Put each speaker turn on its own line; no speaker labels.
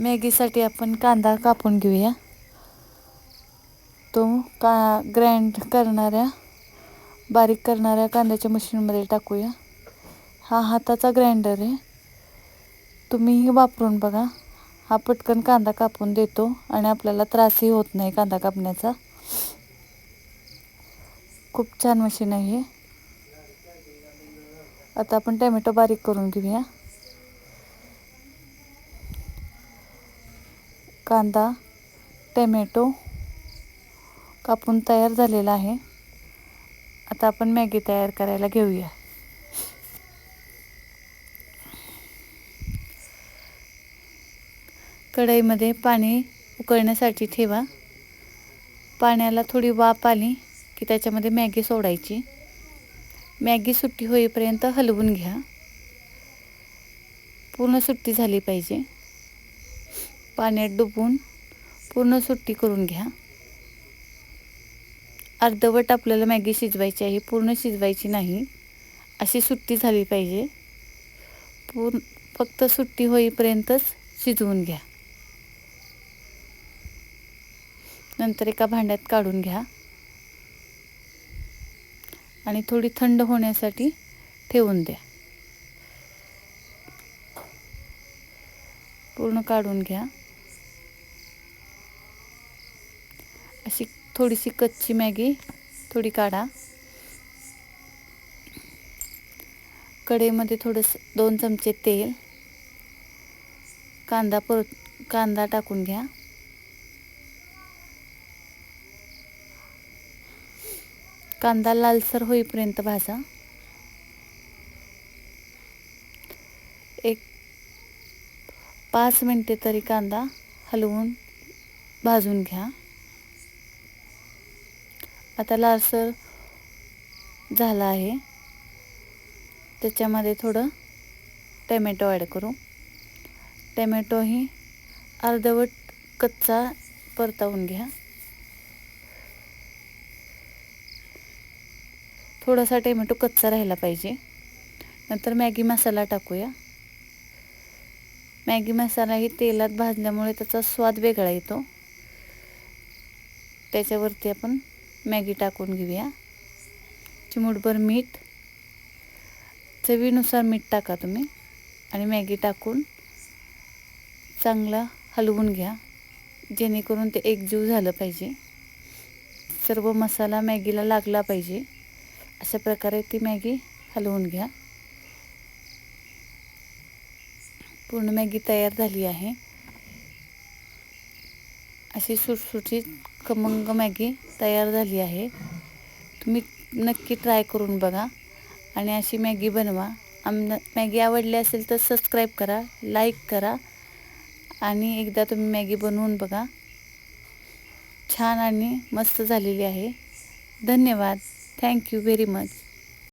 मॅगीसाठी आपण कांदा कापून घेऊया. तो ग्राइंड करणाऱ्या बारीक करणाऱ्या कांद्याच्या मशीनमध्ये टाकूया. हा हाताचा ग्राइंडर आहे, तुम्हीही वापरून बघा. हा पटकन कांदा कापून देतो आणि आपल्याला त्रासही होत नाही कांदा कापण्याचा. खूप छान मशीन आहे हे. आता आपण टोमॅटो बारीक करून घेऊया. कांदा टोमॅटो कापून तयार झालेला आहे. आता आपण मॅगी तयार करायला घेऊया. कढईमध्ये पाणी उकळण्यासाठी ठेवा. पाण्याला थोडी वाफ आली की त्याच्यामध्ये मॅगी सोडायची. मॅगी सुट्टी होईपर्यंत हलवून घ्या. पूर्ण सुट्टी झाली पाहिजे. पाण्यात डुबून पूर्ण सुट्टी करून घ्या. अर्धवट आपल्याला मॅगी शिजवायची आहे, पूर्ण शिजवायची नाही. अशी सुट्टी झाली पाहिजे. फक्त सुट्टी होईपर्यंतच शिजवून घ्या. नंतर एका भांड्यात काढून घ्या आणि थोडी थंड होण्यासाठी ठेवून द्या. पूर्ण काढून घ्या. अशी थोडीशी कच्ची मॅगी थोडी काढा. कढईमध्ये थोडंसं 2 चमचे तेल, कांदा टाकून घ्या. कांदा लालसर होईपर्यंत भाजा. एक 5 मिनिटे तरी कांदा हलवून भाजून घ्या. आता लालसर झाला आहे. त्याच्यामध्ये थोडं टोमॅटो ॲड करू. टोमॅटोही अर्धवट कच्चा परतवून घ्या. थोडासा टोमॅटो कच्चा राहिला पाहिजे. नंतर मॅगी मसाला टाकूया. मॅगी मसाला ही तेलात भाजल्यामुळे त्याचा स्वाद वेगळा येतो. त्याच्यावरती आपण मॅगी टाकून घेऊया. चिमूटभर मीठ, चवीनुसार मीठ टाका तुम्ही, आणि मॅगी टाकून चांगला हलवून घ्या, जेणेकरून ते एकजीव झालं पाहिजे. सर्व मसाला मॅगीला लागला पाहिजे. अशा प्रकारे ती मॅगी हलवून घ्या. पूर्ण मॅगी तयार झाली आहे. अशी सुटसुटीत खमंग मॅगी तयार झाली आहे. तुम्ही नक्की ट्राय करून बघा आणि अशी मॅगी बनवा. मॅगी आवडली असेल तर सबस्क्राईब करा, लाईक करा आणि एकदा तुम्ही मॅगी बनवून बघा. छान आणि मस्त झालेली आहे. धन्यवाद. Thank you very much.